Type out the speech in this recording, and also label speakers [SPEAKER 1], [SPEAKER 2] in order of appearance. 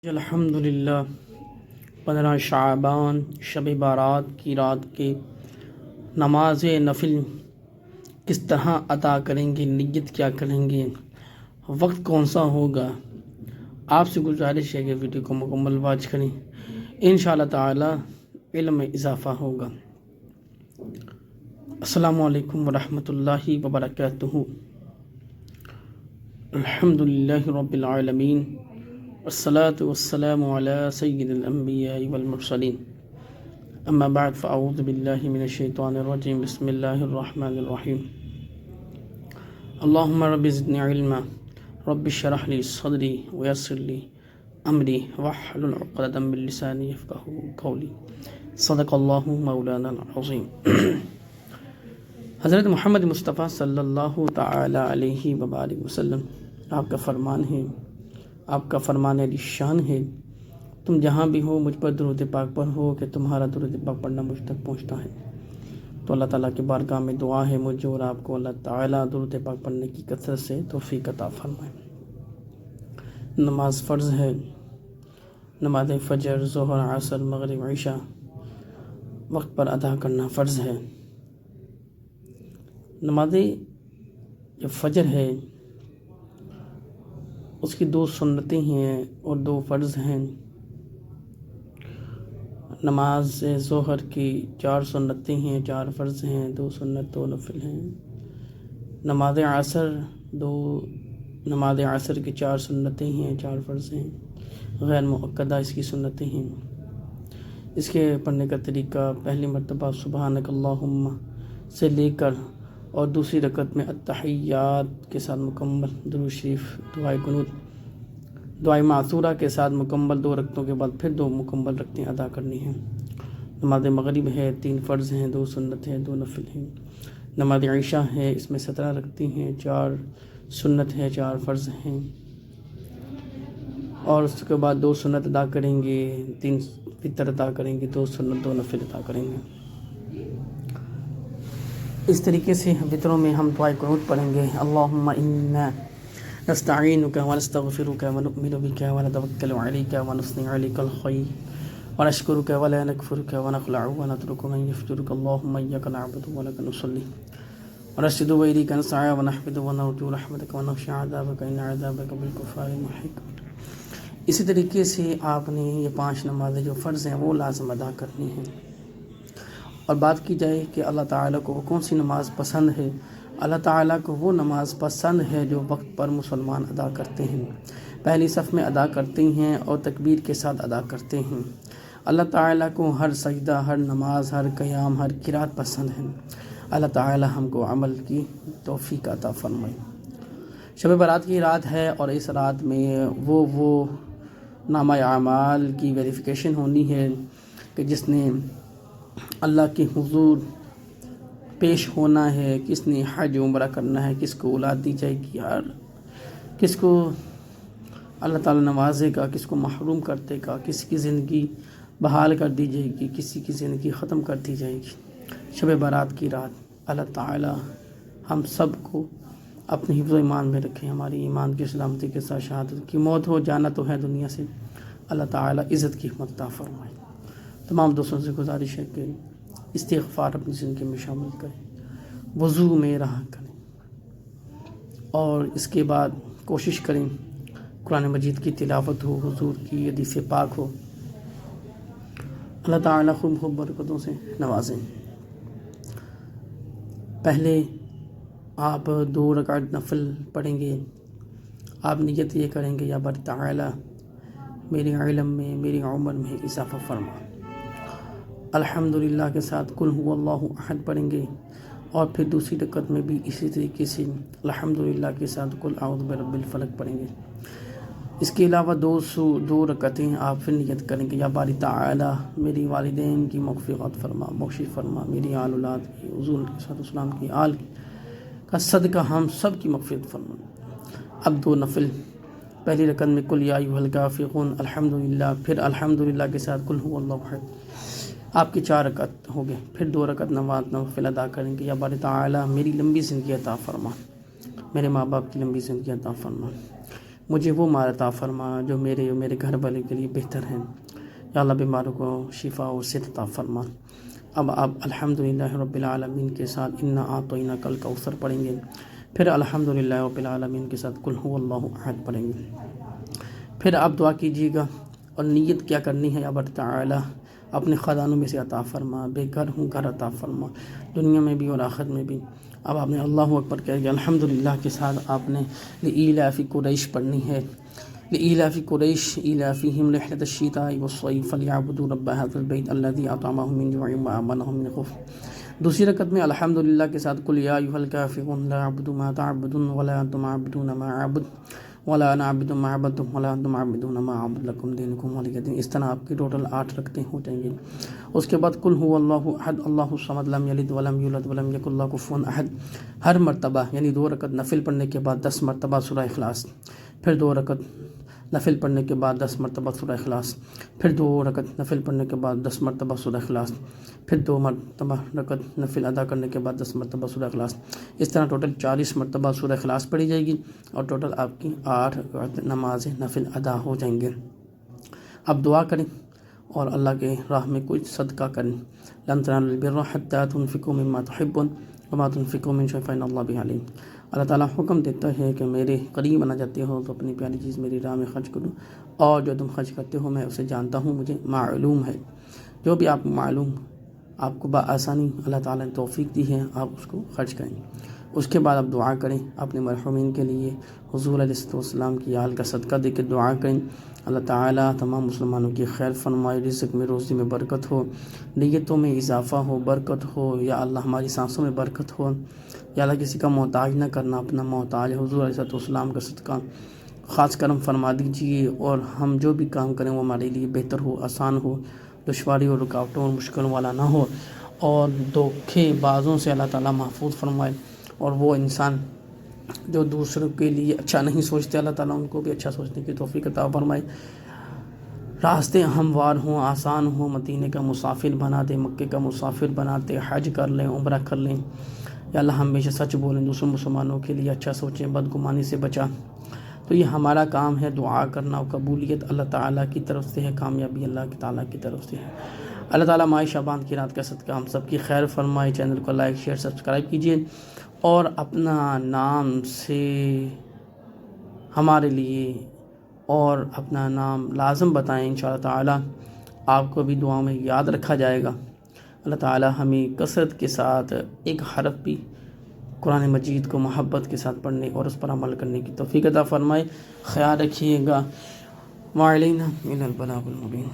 [SPEAKER 1] الحمدللہ 15 شعبان شب بارات کی رات کے نماز نفل کس طرح ادا کریں گے، نیت کیا کریں گے، وقت کون سا ہوگا۔ آپ سے گزارش ہے کہ ویڈیو کو مکمل واچ کریں، انشاءاللہ تعالی علم میں اضافہ ہوگا۔ السلام علیکم ورحمۃ اللہ وبرکاتہ۔ الحمدللہ رب العالمین، والصلاة والسلام على سید الانبیاء والمرسلین، اما بعد فاعوذ باللہ من الشیطان الرجیم، بسم اللہ الرحمن الرحیم۔ اللہم رب زدنی علما، رب اشرح لی صدری ویسر لی امری واحلل عقدۃ من لسانی یفقہوا قولی، صدق اللہ مولانا العظیم۔ حضرت محمد مصطفیٰ صلی اللہ تعالی علیہ وآلہ وسلم، آپ کا فرمان ہے، آپ کا فرمان علی شان ہے، تم جہاں بھی ہو مجھ پر درود پاک پڑھو کہ تمہارا درود پاک پڑھنا مجھ تک پہنچتا ہے۔ تو اللہ تعالیٰ کی بارگاہ میں دعا ہے مجھے اور آپ کو اللہ تعالیٰ درود پاک پڑھنے کی کثرت سے توفیق عطا فرمائے۔ نماز فرض ہے، نماز فجر، ظہر، عصر، مغرب، عشاء وقت پر ادا کرنا فرض ہے۔ نماز جو فجر ہے اس کی 2 سنتیں ہیں اور 2 فرض ہیں۔ نماز ظہر کی 4 سنتیں ہیں، 4 فرض ہیں، 2 سنت 2 نفل ہیں۔ نماز عصر کی 4 سنتیں ہیں، 4 فرض ہیں، غیر مؤکدہ اس کی سنتیں ہیں۔ اس کے پڑھنے کا طریقہ پہلی مرتبہ سبحانک اللہم سے لے کر اور دوسری رکعت میں التحیات کے ساتھ مکمل درود شریف، دعائے قنوت، دعائے معثورہ کے ساتھ مکمل 2 رکعتوں کے بعد پھر 2 مکمل رکعتیں ادا کرنی ہیں۔ نماز مغرب ہے، 3 فرض ہیں، 2 سنت ہیں، 2 نفل ہیں۔ نماز عشاء ہے، اس میں 17 رکعتیں ہیں، 4 سنت ہیں، 4 فرض ہیں، اور اس کے بعد 2 سنت ادا کریں گے، 3 وتر ادا کریں گے، 2 سنت 2 نفل ادا کریں گے۔ اس طریقے سے وطروں میں ہم دعائے قنوت پڑھیں گے۔ اللہم انا نستعینک ونستغفرک ونؤمن بک ونتوکل علیک ونثنی علیک الخیر ونشکرک ولا نکفرک ونخلع ونترک من یفجرک، اللہم ایاک نعبد ولک نصلی ونسجد وإلیک نسعی ونحمد ونرجو رحمتک ونخشی عذابک ان عذابک بالکفار محیط۔ اسی طریقے سے آپ نے یہ 5 نمازیں جو فرض ہیں وہ لازم ادا کرنی ہیں۔ اور بات کی جائے کہ اللہ تعالیٰ کو کون سی نماز پسند ہے، اللہ تعالیٰ کو وہ نماز پسند ہے جو وقت پر مسلمان ادا کرتے ہیں، پہلی صف میں ادا کرتے ہیں اور تکبیر کے ساتھ ادا کرتے ہیں۔ اللہ تعالیٰ کو ہر سجدہ، ہر نماز، ہر قیام، ہر قرات پسند ہے۔ اللہ تعالیٰ ہم کو عمل کی توفیق عطا فرمائے۔ شب برات کی رات ہے اور اس رات میں وہ نامہ اعمال کی ویریفیکیشن ہونی ہے کہ جس نے اللہ کے حضور پیش ہونا ہے، کس نے حج عمرہ کرنا ہے، کس کو اولاد دی جائے گی، کس کو اللہ تعالیٰ نوازے گا، کس کو محروم کر دے گا، کسی کی زندگی بحال کر دی جائے گی، کسی کی زندگی ختم کر دی جائے گی۔ شب برات کی رات اللہ تعالیٰ ہم سب کو اپنے حفظ و ایمان میں رکھے، ہماری ایمان کی سلامتی کے ساتھ شہادت کی موت ہو جانا تو ہے دنیا سے، اللہ تعالیٰ عزت کی حکمت عطا فرمائے۔ تمام دوستوں سے گزارش ہے کہ استغفار اپنی زندگی میں شامل کریں، وضو میں رہا کریں، اور اس کے بعد کوشش کریں قرآن مجید کی تلاوت ہو، حضور کی حدیث پاک ہو، اللہ تعالیٰ خوب برکتوں سے نوازیں۔ پہلے آپ 2 رکعت نفل پڑھیں گے، آپ نیت یہ کریں گے یا باری تعالیٰ میرے علم میں، میری عمر میں اضافہ فرما۔ الحمدللہ کے ساتھ قل هو اللہ احد پڑھیں گے، اور پھر دوسری رکعت میں بھی اسی طریقے سے الحمدللہ کے ساتھ قل اعوذ برب الفلق پڑھیں گے۔ اس کے علاوہ 2 رکعتیں آپ پھر نیت کریں گے، یا باری تعالی میری والدین کی مغفرت فرما، بخشش فرما، میری آل اولاد کی، حضور صلی اللہ علیہ وسلم کی آل کا صدقہ ہم سب کی مغفرت فرما۔ اب 2 نفل، پہلی رکعت میں قل یا ایھا الکافرون الحمدللہ، پھر الحمدللہ کے ساتھ قل هو اللہ احد، آپ کی 4 رکعت ہو گئے۔ پھر 2 رکعت نفل ادا کریں گے، یا باری تعالیٰ میری لمبی زندگی عطا فرما، میرے ماں باپ کی لمبی زندگی عطا فرما، مجھے وہ مال عطا فرما جو میرے اور میرے گھر والے کے لیے بہتر ہیں۔ یا اللہ بیماروں کو شفا و صحت عطا فرما۔ اب آپ الحمدللہ رب العالمین کے ساتھ انا اعطیناک الکوثر پڑھیں گے، پھر الحمدللہ رب العالمین کے ساتھ قل هو اللہ احد پڑھیں گے۔ پھر آپ دعا کیجیے گا اور نیت کیا کرنی ہے، یا بر تعالی اپنے خزانوں میں سے عطا فرما، بے گھر ہوں گھر عطا فرما، دنیا میں بھی اور آخرت میں بھی۔ اب آپ نے اللہ اکبر کہہ کے الحمدللہ کے ساتھ آپ نے لإیلاف قریش پڑھنی ہے۔ لإیلاف قریش ایلافہم رحلۃ الشتاء والصیف فلیعبدوا رب ھذا البیت الذی اطعمهم من جوع وآمنهم من خوف۔ دوسری رکعت میں الحمدللہ کے ساتھ قل یا ایھا الکافرون لا اعبد ما تعبدون ولا انتم عابدون ما اعبد ولا انا عابد ما عبدتم ولا انتم عابدون ما اعبد لکم دینکم ولی دین۔ اس طرح آپ کی ٹوٹل 8 رکعتیں ہو جائیں گی۔ اس کے بعد قل هو اللہ احد اللہ الصمد لم یلد ولم یولد ولم یکن لہ کفوا احد، ہر مرتبہ یعنی 2 رکعت نفل پڑھنے کے بعد 10 مرتبہ سورہ اخلاص، پھر 2 رکعت نفل پڑھنے کے بعد 10 مرتبہ سورہ اخلاص، پھر 2 رکعت نفل پڑھنے کے بعد 10 مرتبہ سورہ اخلاص، پھر 2 مرتبہ رکعت نفل ادا کرنے کے بعد 10 مرتبہ سورہ اخلاص۔ اس طرح ٹوٹل 40 مرتبہ سورہ اخلاص پڑھی جائے گی اور ٹوٹل آپ کی 8 رکعت نماز نفل ادا ہو جائیں گے۔ اب دعا کریں اور اللہ کے راہ میں کچھ صدقہ کریں۔ لن تنالوا البر حتى تنفقوا مما تحبون وما تنفقوا من شيء فإن الله به عليم۔ اللہ تعالیٰ حکم دیتا ہے کہ میرے قریب آنا چاہتے ہو تو اپنی پیاری چیز میری راہ میں خرچ کرو، اور جو تم خرچ کرتے ہو میں اسے جانتا ہوں، مجھے معلوم ہے۔ جو بھی آپ معلوم آپ کو بآسانی اللہ تعالیٰ نے توفیق دی ہے، آپ اس کو خرچ کریں۔ اس کے بعد آپ دعا کریں اپنے مرحومین کے لیے، حضور علیہ السلام کی آل کا صدقہ دے کے دعا کریں۔ اللہ تعالیٰ تمام مسلمانوں کی خیر فرمائے، رزق میں روزی میں برکت ہو، نیتوں میں اضافہ ہو، برکت ہو، یا اللہ ہماری سانسوں میں برکت ہو، یا اللہ کسی کا محتاج نہ کرنا، اپنا محتاج حضور علیہ السلام کا صدقہ خاص کرم فرما دیجیے، اور ہم جو بھی کام کریں وہ ہمارے لیے بہتر ہو، آسان ہو، دشواری اور رکاوٹوں اور مشکلوں والا نہ ہو، اور دھوکے بازوں سے اللہ تعالیٰ محفوظ فرمائے، اور وہ انسان جو دوسروں کے لیے اچھا نہیں سوچتے اللہ تعالیٰ ان کو بھی اچھا سوچنے کی توفیق عطا فرمائے۔ راستے ہموار ہوں، آسان ہوں، مدینے کا مسافر بنا دے، مکے کا مسافر بنا دے، حج کر لیں، عمرہ کر لیں۔ یا اللہ ہمیشہ سچ بولیں، دوسروں مسلمانوں کے لیے اچھا سوچیں، بدگمانی سے بچا۔ تو یہ ہمارا کام ہے، دعا کرنا، اور قبولیت اللہ تعالیٰ کی طرف سے ہے، کامیابی اللہ تعالیٰ کی طرف سے ہے۔ اللہ تعالیٰ ماہ شعبان کی رات کا صدقہ ہم سب کی خیر فرمائے۔ چینل کو لائک شیئر سبسکرائب کیجیے، اور اپنا نام سے ہمارے لیے اور اپنا نام لازم بتائیں، انشاءاللہ تعالیٰ آپ کو بھی دعاؤں میں یاد رکھا جائے گا۔ اللہ تعالیٰ ہمیں کثرت کے ساتھ ایک حرف بھی قرآن مجید کو محبت کے ساتھ پڑھنے اور اس پر عمل کرنے کی توفیق عطا فرمائے۔ خیال رکھیے گا۔ وعلینا من البلاغ المبین۔